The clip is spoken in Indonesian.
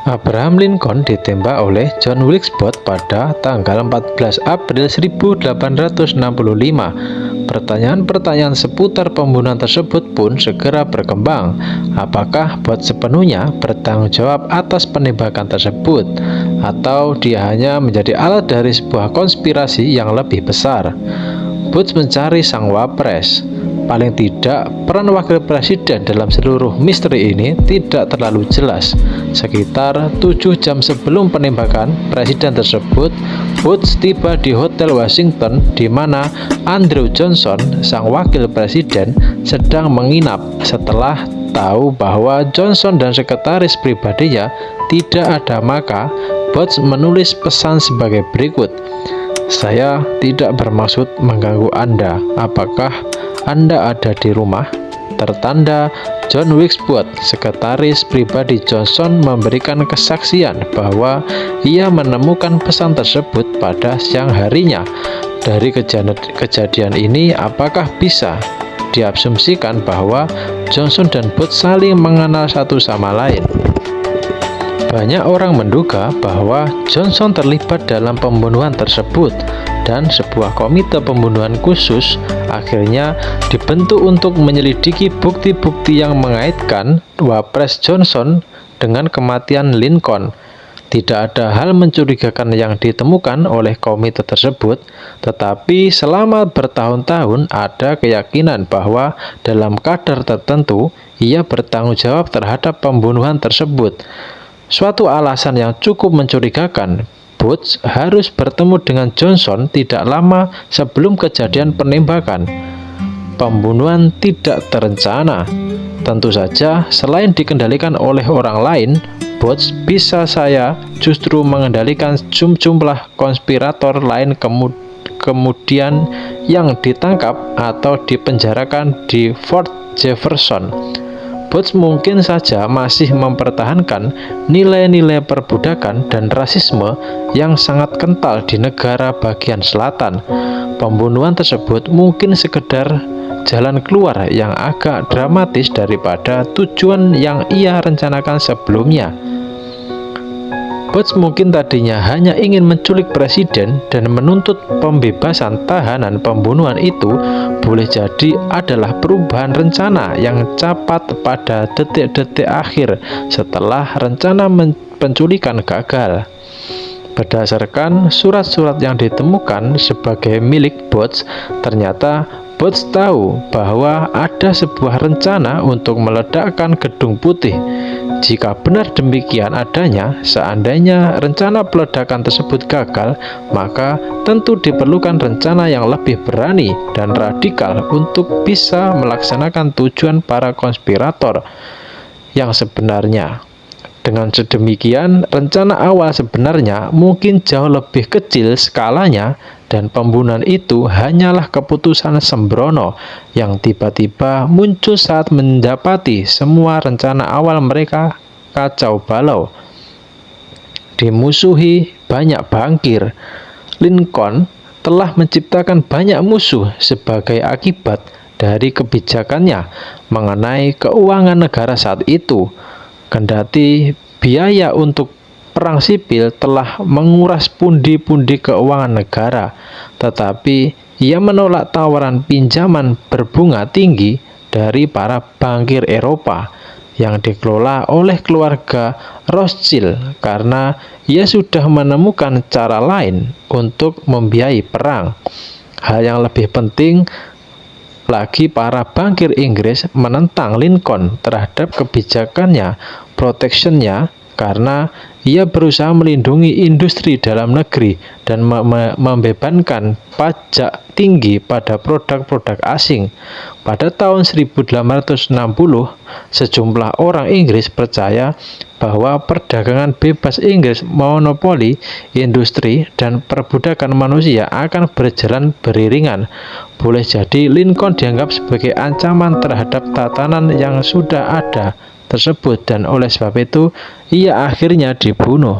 Abraham Lincoln ditembak oleh John Wilkes Booth pada tanggal 14 April 1865. Pertanyaan-pertanyaan seputar pembunuhan tersebut pun segera berkembang. Apakah Booth sepenuhnya bertanggung jawab atas penembakan tersebut, atau dia hanya menjadi alat dari sebuah konspirasi yang lebih besar? Booth mencari sang wapres. Paling tidak, peran wakil presiden dalam seluruh misteri ini tidak terlalu jelas. Sekitar 7 jam sebelum penembakan presiden tersebut, Booth tiba di Hotel Washington di mana Andrew Johnson, sang wakil presiden, sedang menginap. Setelah tahu bahwa Johnson dan sekretaris pribadinya tidak ada, maka Booth menulis pesan sebagai berikut. "Saya tidak bermaksud mengganggu Anda. Apakah Anda ada di rumah?" Tertanda John Wilkes Booth. Sekretaris pribadi Johnson memberikan kesaksian bahwa ia menemukan pesan tersebut pada siang harinya. Dari kejadian ini, apakah bisa diasumsikan bahwa Johnson dan Booth saling mengenal satu sama lain? Banyak orang menduga bahwa Johnson terlibat dalam pembunuhan tersebut, dan sebuah komite pembunuhan khusus akhirnya dibentuk untuk menyelidiki bukti-bukti yang mengaitkan Wapres Johnson dengan kematian Lincoln. Tidak ada hal mencurigakan yang ditemukan oleh komite tersebut, tetapi selama bertahun-tahun ada keyakinan bahwa dalam kadar tertentu ia bertanggung jawab terhadap pembunuhan tersebut. Suatu alasan yang cukup mencurigakan, Booth harus bertemu dengan Johnson tidak lama sebelum kejadian penembakan. Pembunuhan tidak terencana. Tentu saja, selain dikendalikan oleh orang lain, Booth bisa saya justru mengendalikan jumlah konspirator lain kemudian yang ditangkap atau dipenjarakan di Fort Jefferson. Booth mungkin saja masih mempertahankan nilai-nilai perbudakan dan rasisme yang sangat kental di negara bagian selatan. Pembunuhan tersebut mungkin sekedar jalan keluar yang agak dramatis daripada tujuan yang ia rencanakan sebelumnya. Booth mungkin tadinya hanya ingin menculik presiden dan menuntut pembebasan tahanan. Pembunuhan itu boleh jadi adalah perubahan rencana yang cepat pada detik-detik akhir setelah rencana penculikan gagal. Berdasarkan surat-surat yang ditemukan sebagai milik Booth, ternyata Booth tahu bahwa ada sebuah rencana untuk meledakkan Gedung Putih. Jika benar demikian adanya, seandainya rencana peledakan tersebut gagal, maka tentu diperlukan rencana yang lebih berani dan radikal untuk bisa melaksanakan tujuan para konspirator yang sebenarnya. Dengan sedemikian, rencana awal sebenarnya mungkin jauh lebih kecil skalanya, dan pembunuhan itu hanyalah keputusan sembrono yang tiba-tiba muncul saat mendapati semua rencana awal mereka kacau balau. Dimusuhi banyak bangkir, Lincoln telah menciptakan banyak musuh sebagai akibat dari kebijakannya mengenai keuangan negara saat itu. Kendati biaya untuk perang sipil telah menguras pundi-pundi keuangan negara, tetapi ia menolak tawaran pinjaman berbunga tinggi dari para bankir Eropa yang dikelola oleh keluarga Rothschild karena ia sudah menemukan cara lain untuk membiayai perang. Hal yang lebih penting lagi, para bankir Inggris menentang Lincoln terhadap kebijakannya protectionnya karena ia berusaha melindungi industri dalam negeri dan membebankan pajak tinggi pada produk-produk asing. Pada tahun 1860, sejumlah orang Inggris percaya bahwa perdagangan bebas Inggris, monopoli industri, dan perbudakan manusia akan berjalan beriringan. Boleh jadi Lincoln dianggap sebagai ancaman terhadap tatanan yang sudah ada tersebut, dan oleh sebab itu ia akhirnya dibunuh.